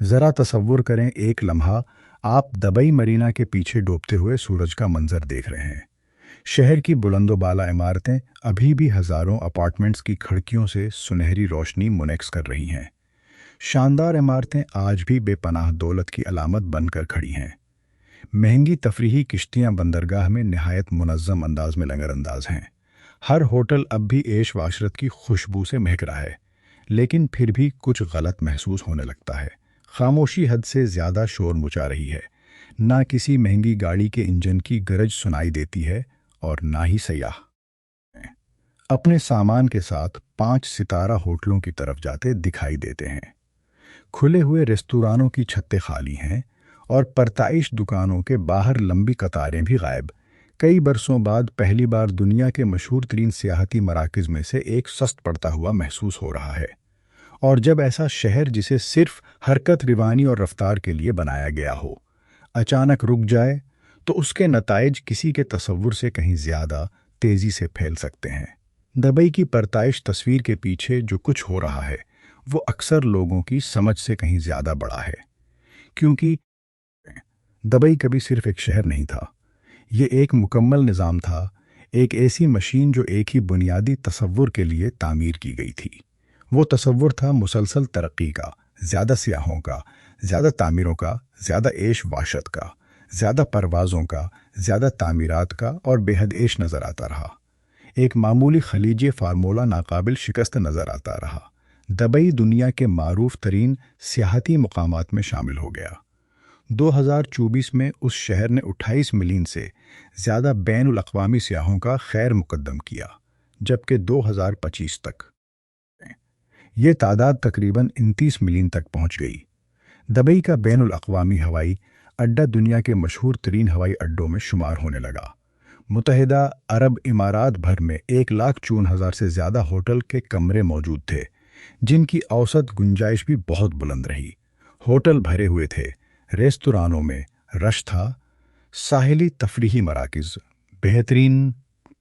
ذرا تصور کریں، ایک لمحہ آپ دبئی مرینا کے پیچھے ڈوبتے ہوئے سورج کا منظر دیکھ رہے ہیں۔ شہر کی بلند و بالا عمارتیں ابھی بھی ہزاروں اپارٹمنٹس کی کھڑکیوں سے سنہری روشنی منعکس کر رہی ہیں۔ شاندار عمارتیں آج بھی بے پناہ دولت کی علامت بن کر کھڑی ہیں۔ مہنگی تفریحی کشتیاں بندرگاہ میں نہایت منظم انداز میں لنگر انداز ہیں۔ ہر ہوٹل اب بھی عیش و عشرت کی خوشبو سے مہک رہا ہے، لیکن پھر بھی کچھ غلط محسوس ہونے لگتا ہے۔ خاموشی حد سے زیادہ شور مچا رہی ہے۔ نہ کسی مہنگی گاڑی کے انجن کی گرج سنائی دیتی ہے اور نہ ہی سیاح اپنے سامان کے ساتھ 5 ستارہ ہوٹلوں کی طرف جاتے دکھائی دیتے ہیں۔ کھلے ہوئے ریستورانوں کی چھتیں خالی ہیں اور پرتعیش دکانوں کے باہر لمبی قطاریں بھی غائب۔ کئی برسوں بعد پہلی بار دنیا کے مشہور ترین سیاحتی مراکز میں سے ایک سست پڑتا ہوا محسوس ہو رہا ہے۔ اور جب ایسا شہر جسے صرف حرکت روانی اور رفتار کے لیے بنایا گیا ہو، اچانک رک جائے، تو اس کے نتائج کسی کے تصور سے کہیں زیادہ تیزی سے پھیل سکتے ہیں۔ دبئی کی پرتعیش تصویر کے پیچھے جو کچھ ہو رہا ہے، وہ اکثر لوگوں کی سمجھ سے کہیں زیادہ بڑا ہے، کیونکہ دبئی کبھی صرف ایک شہر نہیں تھا، یہ ایک مکمل نظام تھا، ایک ایسی مشین جو ایک ہی بنیادی تصور کے لیے تعمیر کی گئی تھی۔ وہ تصور تھا مسلسل ترقی کا، زیادہ سیاحوں کا، زیادہ تعمیروں کا، زیادہ عیش واشت کا، زیادہ پروازوں کا، زیادہ تعمیرات کا، اور بے حد عیش نظر آتا رہا۔ ایک معمولی خلیجی فارمولہ ناقابل شکست نظر آتا رہا۔ دبئی دنیا کے معروف ترین سیاحتی مقامات میں شامل ہو گیا۔ 2024 میں اس شہر نے 28 ملین سے زیادہ بین الاقوامی سیاحوں کا خیر مقدم کیا، جبکہ 2025 تک یہ تعداد تقریباً 29 ملین تک پہنچ گئی۔ دبئی کا بین الاقوامی ہوائی اڈہ دنیا کے مشہور ترین ہوائی اڈوں میں شمار ہونے لگا۔ متحدہ عرب امارات بھر میں 1,54,000 سے زیادہ ہوٹل کے کمرے موجود تھے، جن کی اوسط گنجائش بھی بہت بلند رہی۔ ہوٹل بھرے ہوئے تھے، ریستورانوں میں رش تھا، ساحلی تفریحی مراکز بہترین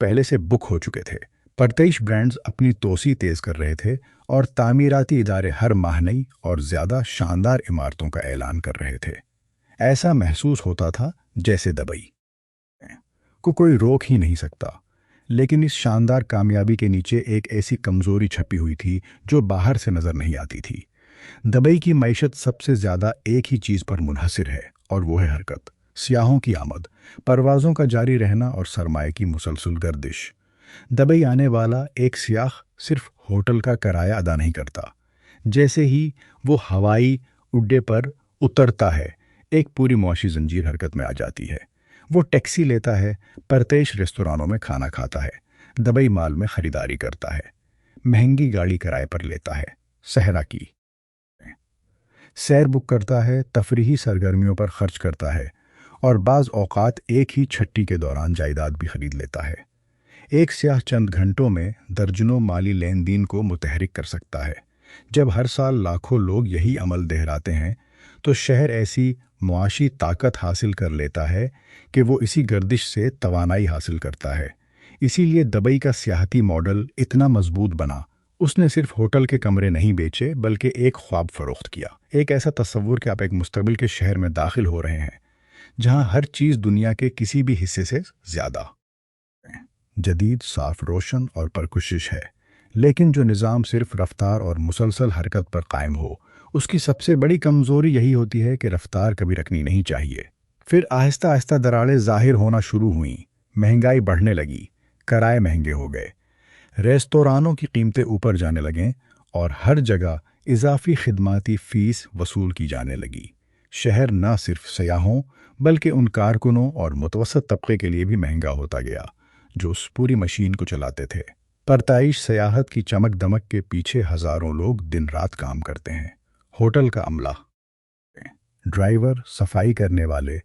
پہلے سے بک ہو چکے تھے۔ پرتعیش برانڈز اپنی توسیع تیز کر رہے تھے اور تعمیراتی ادارے ہر ماہ نئی اور زیادہ شاندار عمارتوں کا اعلان کر رہے تھے۔ ایسا محسوس ہوتا تھا جیسے دبئی کو کوئی روک ہی نہیں سکتا۔ لیکن اس شاندار کامیابی کے نیچے ایک ایسی کمزوری چھپی ہوئی تھی جو باہر سے نظر نہیں آتی تھی۔ دبئی کی معیشت سب سے زیادہ ایک ہی چیز پر منحصر ہے، اور وہ ہے حرکت، سیاحوں کی آمد، پروازوں کا جاری رہنا اور سرمایہ کی مسلسل گردش۔ دبئی آنے والا ایک سیاح صرف ہوٹل کا کرایہ ادا نہیں کرتا۔ جیسے ہی وہ ہوائی اڈے پر اترتا ہے، ایک پوری معاشی زنجیر حرکت میں آ جاتی ہے۔ وہ ٹیکسی لیتا ہے، پرتعیش ریستورانوں میں کھانا کھاتا ہے، دبئی مال میں خریداری کرتا ہے، مہنگی گاڑی کرائے پر لیتا ہے، صحرا کی سیر بک کرتا ہے، تفریحی سرگرمیوں پر خرچ کرتا ہے، اور بعض اوقات ایک ہی چھٹی کے دوران جائیداد بھی خرید لیتا ہے۔ ایک سیاح چند گھنٹوں میں درجنوں مالی لین دین کو متحرک کر سکتا ہے۔ جب ہر سال لاکھوں لوگ یہی عمل دہراتے ہیں، تو شہر ایسی معاشی طاقت حاصل کر لیتا ہے کہ وہ اسی گردش سے توانائی حاصل کرتا ہے۔ اسی لیے دبئی کا سیاحتی ماڈل اتنا مضبوط بنا۔ اس نے صرف ہوٹل کے کمرے نہیں بیچے، بلکہ ایک خواب فروخت کیا، ایک ایسا تصور کہ آپ ایک مستقبل کے شہر میں داخل ہو رہے ہیں جہاں ہر چیز دنیا کے کسی بھی حصے سے زیادہ جدید، صاف، روشن اور پرکشش ہے۔ لیکن جو نظام صرف رفتار اور مسلسل حرکت پر قائم ہو، اس کی سب سے بڑی کمزوری یہی ہوتی ہے کہ رفتار کبھی رکنی نہیں چاہیے۔ پھر آہستہ آہستہ دراڑیں ظاہر ہونا شروع ہوئیں، مہنگائی بڑھنے لگی، کرائے مہنگے ہو گئے، ریستورانوں کی قیمتیں اوپر جانے لگیں، اور ہر جگہ اضافی خدماتی فیس وصول کی جانے لگی۔ شہر نہ صرف سیاحوں بلکہ ان کارکنوں اور متوسط طبقے کے لیے بھی مہنگا ہوتا گیا جو اس پوری مشین کو چلاتے تھے۔ پرتعیش سیاحت کی چمک دمک کے پیچھے ہزاروں لوگ دن رات کام کرتے ہیں۔ ہوٹل کا عملہ، ڈرائیور، صفائی کرنے والے،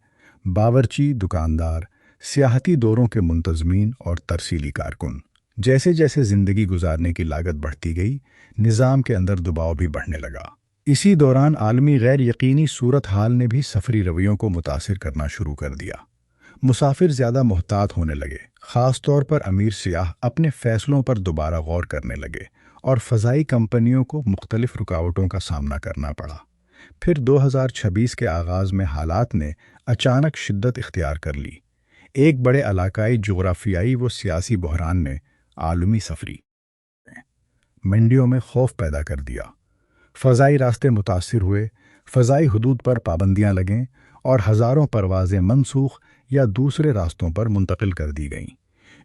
باورچی، دکاندار، سیاحتی دوروں کے منتظمین اور ترسیلی کارکن۔ جیسے جیسے زندگی گزارنے کی لاگت بڑھتی گئی، نظام کے اندر دباؤ بھی بڑھنے لگا۔ اسی دوران عالمی غیر یقینی صورتحال نے بھی سفری رویوں کو متاثر کرنا شروع کر دیا۔ مسافر زیادہ محتاط ہونے لگے، خاص طور پر امیر سیاح اپنے فیصلوں پر دوبارہ غور کرنے لگے، اور فضائی کمپنیوں کو مختلف رکاوٹوں کا سامنا کرنا پڑا۔ پھر 2026 کے آغاز میں حالات نے اچانک شدت اختیار کر لی۔ ایک بڑے علاقائی جغرافیائی و سیاسی بحران نے عالمی سفری منڈیوں میں خوف پیدا کر دیا۔ فضائی راستے متاثر ہوئے، فضائی حدود پر پابندیاں لگیں اور ہزاروں پروازیں منسوخ یا دوسرے راستوں پر منتقل کر دی گئیں۔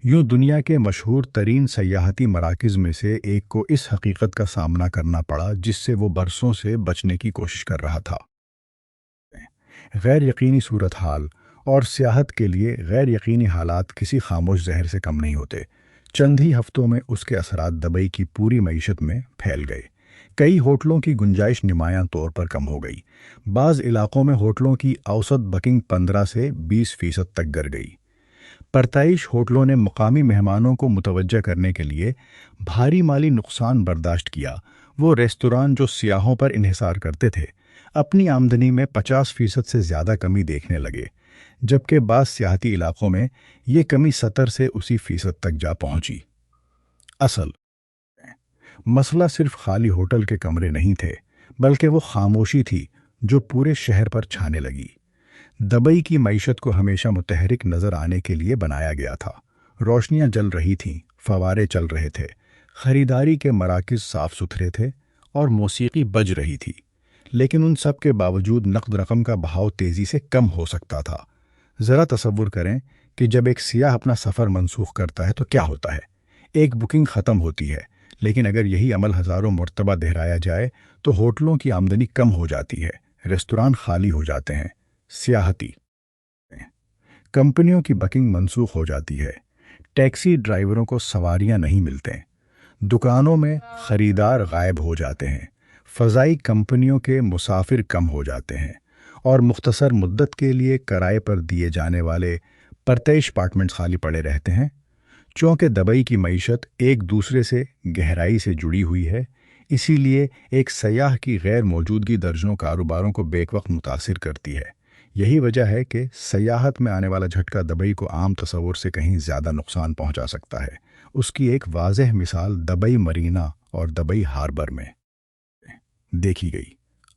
یوں دنیا کے مشہور ترین سیاحتی مراکز میں سے ایک کو اس حقیقت کا سامنا کرنا پڑا جس سے وہ برسوں سے بچنے کی کوشش کر رہا تھا۔ غیر یقینی صورتحال اور سیاحت کے لیے غیر یقینی حالات کسی خاموش زہر سے کم نہیں ہوتے۔ چند ہی ہفتوں میں اس کے اثرات دبئی کی پوری معیشت میں پھیل گئے۔ کئی ہوٹلوں کی گنجائش نمایاں طور پر کم ہو گئی۔ بعض علاقوں میں ہوٹلوں کی اوسط بکنگ 15 سے 20% تک گر گئی۔ پرتعیش ہوٹلوں نے مقامی مہمانوں کو متوجہ کرنے کے لیے بھاری مالی نقصان برداشت کیا۔ وہ ریستوران جو سیاحوں پر انحصار کرتے تھے اپنی آمدنی میں 50% سے زیادہ کمی دیکھنے لگے، جبکہ بعض سیاحتی علاقوں میں یہ کمی 70 سے 80% تک جا پہنچی۔ اصل مسئلہ صرف خالی ہوٹل کے کمرے نہیں تھے، بلکہ وہ خاموشی تھی جو پورے شہر پر چھانے لگی۔ دبئی کی معیشت کو ہمیشہ متحرک نظر آنے کے لیے بنایا گیا تھا۔ روشنیاں جل رہی تھیں، فوارے چل رہے تھے، خریداری کے مراکز صاف ستھرے تھے اور موسیقی بج رہی تھی، لیکن ان سب کے باوجود نقد رقم کا بہاؤ تیزی سے کم ہو سکتا تھا۔ ذرا تصور کریں کہ جب ایک سیاح اپنا سفر منسوخ کرتا ہے تو کیا ہوتا ہے؟ ایک بکنگ ختم ہوتی ہے، لیکن اگر یہی عمل ہزاروں مرتبہ دہرایا جائے تو ہوٹلوں کی آمدنی کم ہو جاتی ہے، ریستوران خالی ہو جاتے ہیں، سیاحتی کمپنیوں کی بکنگ منسوخ ہو جاتی ہے، ٹیکسی ڈرائیوروں کو سواریاں نہیں ملتے، دکانوں میں خریدار غائب ہو جاتے ہیں، فضائی کمپنیوں کے مسافر کم ہو جاتے ہیں، اور مختصر مدت کے لیے کرائے پر دیے جانے والے پرتعیش اپارٹمنٹس خالی پڑے رہتے ہیں۔ چونکہ دبئی کی معیشت ایک دوسرے سے گہرائی سے جڑی ہوئی ہے، اسی لیے ایک سیاح کی غیر موجودگی درجنوں کاروباروں کو بیک وقت متاثر کرتی ہے۔ یہی وجہ ہے کہ سیاحت میں آنے والا جھٹکا دبئی کو عام تصور سے کہیں زیادہ نقصان پہنچا سکتا ہے۔ اس کی ایک واضح مثال دبئی مرینا اور دبئی ہاربر میں دیکھی گئی۔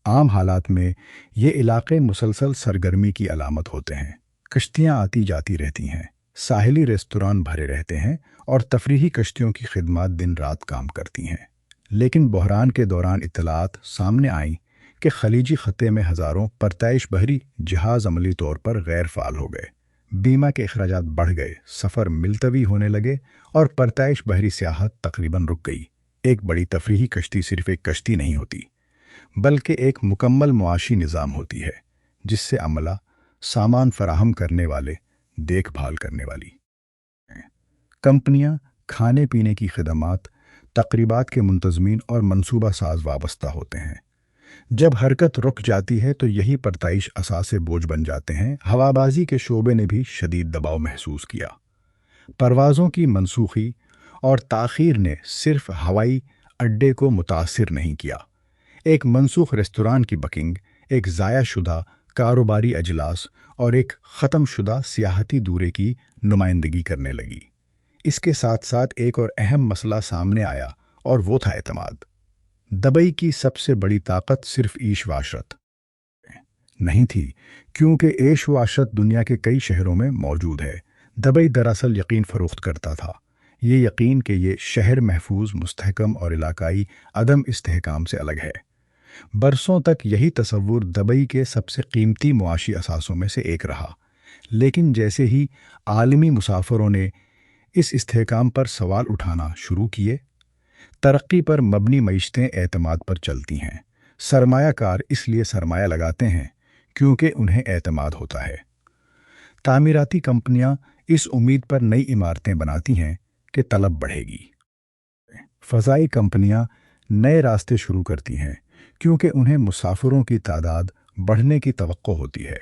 عام حالات میں یہ علاقے مسلسل سرگرمی کی علامت ہوتے ہیں۔ کشتیاں آتی جاتی رہتی ہیں، ساحلی ریستوران بھرے رہتے ہیں اور تفریحی کشتیوں کی خدمات دن رات کام کرتی ہیں۔ لیکن بحران کے دوران اطلاعات سامنے آئیں کہ خلیجی خطے میں ہزاروں پرتعیش بحری جہاز عملی طور پر غیر فعال ہو گئے، بیمہ کے اخراجات بڑھ گئے، سفر ملتوی ہونے لگے اور پرتعیش بحری سیاحت تقریباً رک گئی۔ ایک بڑی تفریحی کشتی صرف ایک کشتی نہیں ہوتی، بلکہ ایک مکمل معاشی نظام ہوتی ہے، جس سے عملہ، سامان فراہم کرنے والے، دیکھ بھال کرنے والی کمپنیاں، کھانے پینے کی خدمات، تقریبات کے منتظمین اور منصوبہ ساز وابستہ ہوتے ہیں۔ جب حرکت رک جاتی ہے تو یہی پرتعیش اثاثے بوجھ بن جاتے ہیں۔ ہوابازی کے شعبے نے بھی شدید دباؤ محسوس کیا۔ پروازوں کی منسوخی اور تاخیر نے صرف ہوائی اڈے کو متاثر نہیں کیا، ایک منسوخ ریستوران کی بکنگ، ایک ضائع شدہ کاروباری اجلاس اور ایک ختم شدہ سیاحتی دورے کی نمائندگی کرنے لگی۔ اس کے ساتھ ساتھ ایک اور اہم مسئلہ سامنے آیا اور وہ تھا اعتماد۔ دبئی کی سب سے بڑی طاقت صرف عیش و عشرت نہیں تھی، کیونکہ عیش و عشرت دنیا کے کئی شہروں میں موجود ہے۔ دبئی دراصل یقین فروخت کرتا تھا، یہ یقین کہ یہ شہر محفوظ، مستحکم اور علاقائی عدم استحکام سے الگ ہے۔ برسوں تک یہی تصور دبئی کے سب سے قیمتی معاشی اثاثوں میں سے ایک رہا، لیکن جیسے ہی عالمی مسافروں نے اس استحکام پر سوال اٹھانا شروع کیے، ترقی پر مبنی معیشتیں اعتماد پر چلتی ہیں۔ سرمایہ کار اس لیے سرمایہ لگاتے ہیں کیونکہ انہیں اعتماد ہوتا ہے۔ تعمیراتی کمپنیاں اس امید پر نئی عمارتیں بناتی ہیں کہ طلب بڑھے گی۔ فضائی کمپنیاں نئے راستے شروع کرتی ہیں کیونکہ انہیں مسافروں کی تعداد بڑھنے کی توقع ہوتی ہے۔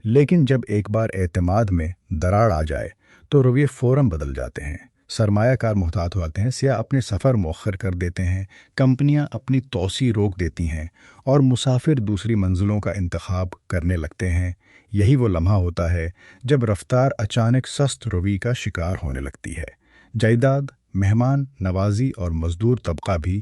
لیکن جب ایک بار اعتماد میں دراڑ آ جائے تو رویے فوراً بدل جاتے ہیں۔ سرمایہ کار محتاط ہوتے ہیں، سیاح اپنے سفر مؤخر کر دیتے ہیں، کمپنیاں اپنی توسیع روک دیتی ہیں اور مسافر دوسری منزلوں کا انتخاب کرنے لگتے ہیں۔ یہی وہ لمحہ ہوتا ہے جب رفتار اچانک سست روی کا شکار ہونے لگتی ہے۔ جائیداد، مہمان نوازی اور مزدور طبقہ بھی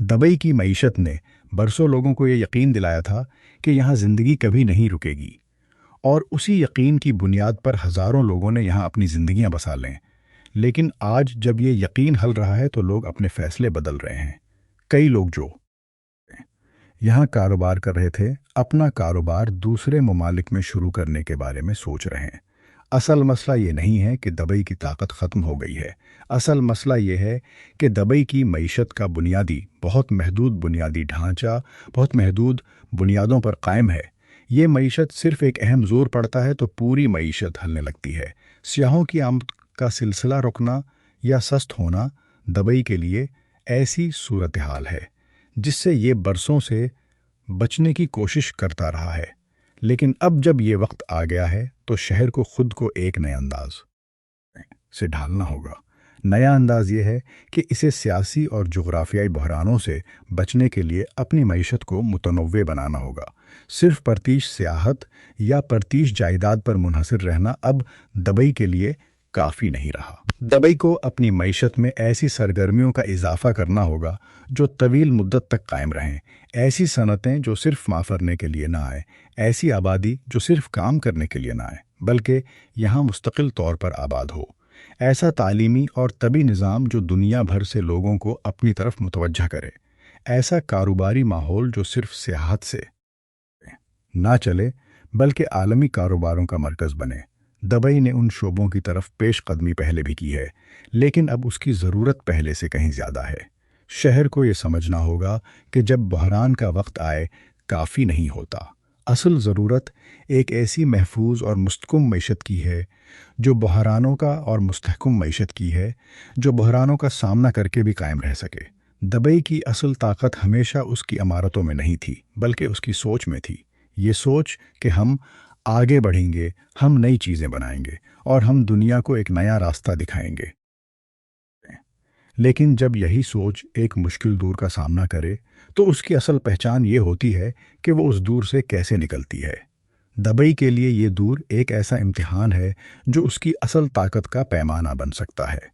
دبئی کی معیشت نے برسوں لوگوں کو یہ یقین دلایا تھا کہ یہاں زندگی کبھی نہیں رکے گی، اور اسی یقین کی بنیاد پر ہزاروں لوگوں نے یہاں اپنی زندگیاں بسا لیں۔ لیکن آج جب یہ یقین ہل رہا ہے تو لوگ اپنے فیصلے بدل رہے ہیں۔ کئی لوگ جو یہاں کاروبار کر رہے تھے، اپنا کاروبار دوسرے ممالک میں شروع کرنے کے بارے میں سوچ رہے ہیں۔ اصل مسئلہ یہ نہیں ہے کہ دبئی کی طاقت ختم ہو گئی ہے، اصل مسئلہ یہ ہے کہ دبئی کی معیشت کا بہت محدود بنیادی ڈھانچہ بہت محدود بنیادوں پر قائم ہے۔ یہ معیشت صرف ایک اہم زور پڑتا ہے تو پوری معیشت ہلنے لگتی ہے۔ سیاحوں کی آمد کا سلسلہ رکنا یا سست ہونا دبئی کے لیے ایسی صورتحال ہے جس سے یہ برسوں سے بچنے کی کوشش کرتا رہا ہے۔ لیکن اب جب یہ وقت آ گیا ہے تو شہر کو خود کو ایک نئے انداز سے ڈھالنا ہوگا۔ نیا انداز یہ ہے کہ اسے سیاسی اور جغرافیائی بحرانوں سے بچنے کے لیے اپنی معیشت کو متنوع بنانا ہوگا۔ صرف پرتیش سیاحت یا پرتیش جائیداد پر منحصر رہنا اب دبئی کے لیے کافی نہیں رہا۔ دبئی کو اپنی معیشت میں ایسی سرگرمیوں کا اضافہ کرنا ہوگا جو طویل مدت تک قائم رہیں، ایسی صنعتیں جو صرف مافرنے کے لیے نہ آئیں، ایسی آبادی جو صرف کام کرنے کے لیے نہ آئے بلکہ یہاں مستقل طور پر آباد ہو، ایسا تعلیمی اور طبی نظام جو دنیا بھر سے لوگوں کو اپنی طرف متوجہ کرے، ایسا کاروباری ماحول جو صرف سیاحت سے نہ چلے بلکہ عالمی کاروباروں کا مرکز بنے۔ دبئی نے ان شعبوں کی طرف پیش قدمی پہلے بھی کی ہے، لیکن اب اس کی ضرورت پہلے سے کہیں زیادہ ہے۔ شہر کو یہ سمجھنا ہوگا کہ جب بحران کا وقت آئے کافی نہیں ہوتا۔ اصل ضرورت ایک ایسی محفوظ اور مستحکم معیشت کی ہے جو بحرانوں کا اور مستحکم معیشت کی ہے جو بحرانوں کا سامنا کر کے بھی قائم رہ سکے۔ دبئی کی اصل طاقت ہمیشہ اس کی عمارتوں میں نہیں تھی بلکہ اس کی سوچ میں تھی۔ یہ سوچ کہ ہم آگے بڑھیں گے، ہم نئی چیزیں بنائیں گے اور ہم دنیا کو ایک نیا راستہ دکھائیں گے۔ لیکن جب یہی سوچ ایک مشکل دور کا سامنا کرے تو اس کی اصل پہچان یہ ہوتی ہے کہ وہ اس دور سے کیسے نکلتی ہے۔ دبئی کے لیے یہ دور ایک ایسا امتحان ہے جو اس کی اصل طاقت کا پیمانہ بن سکتا ہے۔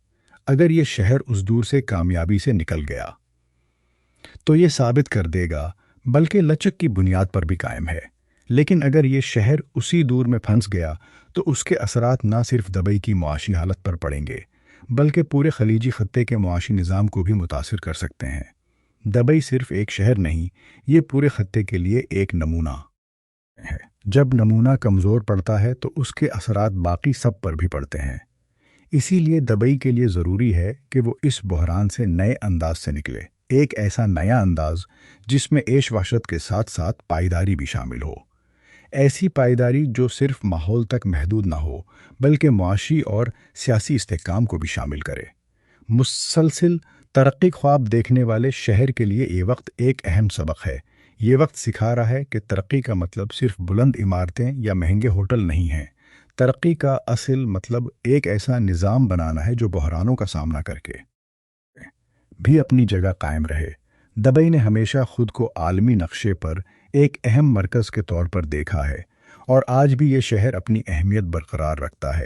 اگر یہ شہر اس دور سے کامیابی سے نکل گیا تو یہ ثابت کر دے گا، بلکہ لچک کی بنیاد پر بھی قائم ہے۔ لیکن اگر یہ شہر اسی دور میں پھنس گیا تو اس کے اثرات نہ صرف دبئی کی معاشی حالت پر پڑیں گے بلکہ پورے خلیجی خطے کے معاشی نظام کو بھی متاثر کر سکتے ہیں۔ دبئی صرف ایک شہر نہیں، یہ پورے خطے کے لیے ایک نمونہ ہے۔ جب نمونہ کمزور پڑتا ہے تو اس کے اثرات باقی سب پر بھی پڑتے ہیں۔ اسی لیے دبئی کے لیے ضروری ہے کہ وہ اس بحران سے نئے انداز سے نکلے، ایک ایسا نیا انداز جس میں عیش و عشرت کے ساتھ ساتھ پائیداری بھی شامل ہو، ایسی پائیداری جو صرف ماحول تک محدود نہ ہو بلکہ معاشی اور سیاسی استحکام کو بھی شامل کرے۔ مسلسل ترقی خواب دیکھنے والے شہر کے لیے یہ وقت ایک اہم سبق ہے۔ یہ وقت سکھا رہا ہے کہ ترقی کا مطلب صرف بلند عمارتیں یا مہنگے ہوٹل نہیں ہیں۔ ترقی کا اصل مطلب ایک ایسا نظام بنانا ہے جو بحرانوں کا سامنا کر کے بھی اپنی جگہ قائم رہے۔ دبئی نے ہمیشہ خود کو عالمی نقشے پر ایک اہم مرکز کے طور پر دیکھا ہے اور آج بھی یہ شہر اپنی اہمیت برقرار رکھتا ہے۔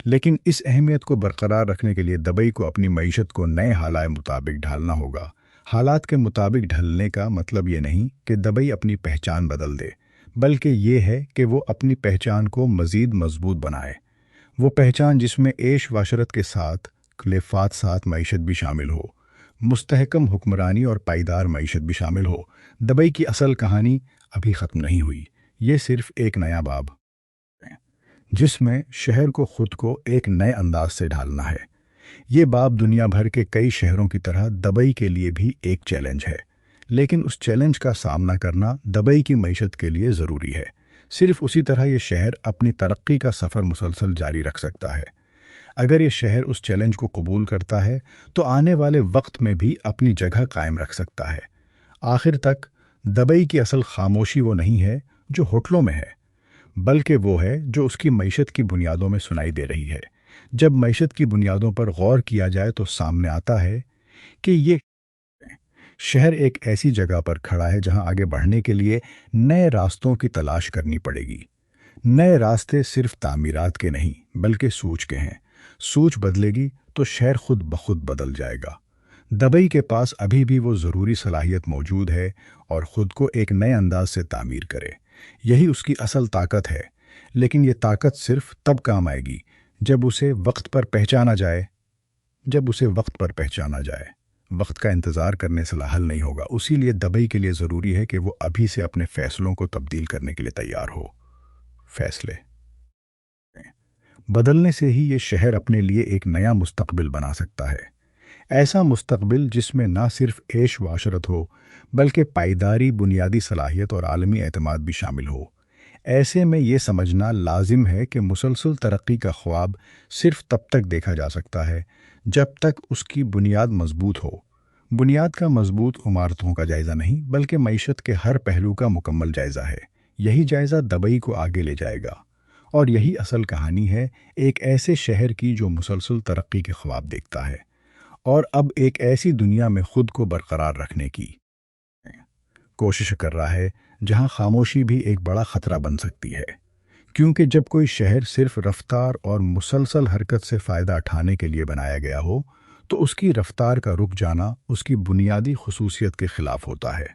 لیکن اس اہمیت کو برقرار رکھنے کے لیے دبئی کو اپنی معیشت کو نئے حالات مطابق ڈھالنا ہوگا۔ حالات کے مطابق ڈھلنے کا مطلب یہ نہیں کہ دبئی اپنی پہچان بدل دے، بلکہ یہ ہے کہ وہ اپنی پہچان کو مزید مضبوط بنائے۔ وہ پہچان جس میں عیش و عشرت کے ساتھ خلافات ساتھ معیشت بھی شامل ہو، مستحکم حکمرانی اور پائیدار معیشت بھی شامل ہو۔ دبئی کی اصل کہانی ابھی ختم نہیں ہوئی، یہ صرف ایک نیا باب ہے جس میں شہر کو خود کو ایک نئے انداز سے ڈھالنا ہے۔ یہ باب دنیا بھر کے کئی شہروں کی طرح دبئی کے لیے بھی ایک چیلنج ہے، لیکن اس چیلنج کا سامنا کرنا دبئی کی معیشت کے لیے ضروری ہے۔ صرف اسی طرح یہ شہر اپنی ترقی کا سفر مسلسل جاری رکھ سکتا ہے۔ اگر یہ شہر اس چیلنج کو قبول کرتا ہے تو آنے والے وقت میں بھی اپنی جگہ قائم رکھ سکتا ہے۔ آخر تک دبئی کی اصل خاموشی وہ نہیں ہے جو ہوٹلوں میں ہے، بلکہ وہ ہے جو اس کی معیشت کی بنیادوں میں سنائی دے رہی ہے۔ جب معیشت کی بنیادوں پر غور کیا جائے تو سامنے آتا ہے کہ یہ شہر ایک ایسی جگہ پر کھڑا ہے جہاں آگے بڑھنے کے لیے نئے راستوں کی تلاش کرنی پڑے گی۔ نئے راستے صرف تعمیرات کے نہیں بلکہ سوچ کے ہیں۔ سوچ بدلے گی تو شہر خود بخود بدل جائے گا۔ دبئی کے پاس ابھی بھی وہ ضروری صلاحیت موجود ہے اور خود کو ایک نئے انداز سے تعمیر کرے۔ یہی اس کی اصل طاقت ہے، لیکن یہ طاقت صرف تب کام آئے گی جب اسے وقت پر پہچانا جائے۔ وقت کا انتظار کرنے سے حل نہیں ہوگا، اسی لیے دبئی کے لیے ضروری ہے کہ وہ ابھی سے اپنے فیصلوں کو تبدیل کرنے کے لیے تیار ہو۔ فیصلے بدلنے سے ہی یہ شہر اپنے لیے ایک نیا مستقبل بنا سکتا ہے، ایسا مستقبل جس میں نہ صرف عیش و عشرت ہو بلکہ پائیداری، بنیادی صلاحیت اور عالمی اعتماد بھی شامل ہو۔ ایسے میں یہ سمجھنا لازم ہے کہ مسلسل ترقی کا خواب صرف تب تک دیکھا جا سکتا ہے جب تک اس کی بنیاد مضبوط ہو۔ بنیاد کا مضبوط عمارتوں کا جائزہ نہیں بلکہ معیشت کے ہر پہلو کا مکمل جائزہ ہے۔ یہی جائزہ دبئی کو آگے لے جائے گا، اور یہی اصل کہانی ہے ایک ایسے شہر کی جو مسلسل ترقی کے خواب دیکھتا ہے اور اب ایک ایسی دنیا میں خود کو برقرار رکھنے کی کوشش کر رہا ہے جہاں خاموشی بھی ایک بڑا خطرہ بن سکتی ہے، کیونکہ جب کوئی شہر صرف رفتار اور مسلسل حرکت سے فائدہ اٹھانے کے لیے بنایا گیا ہو تو اس کی رفتار کا رک جانا اس کی بنیادی خصوصیت کے خلاف ہوتا ہے۔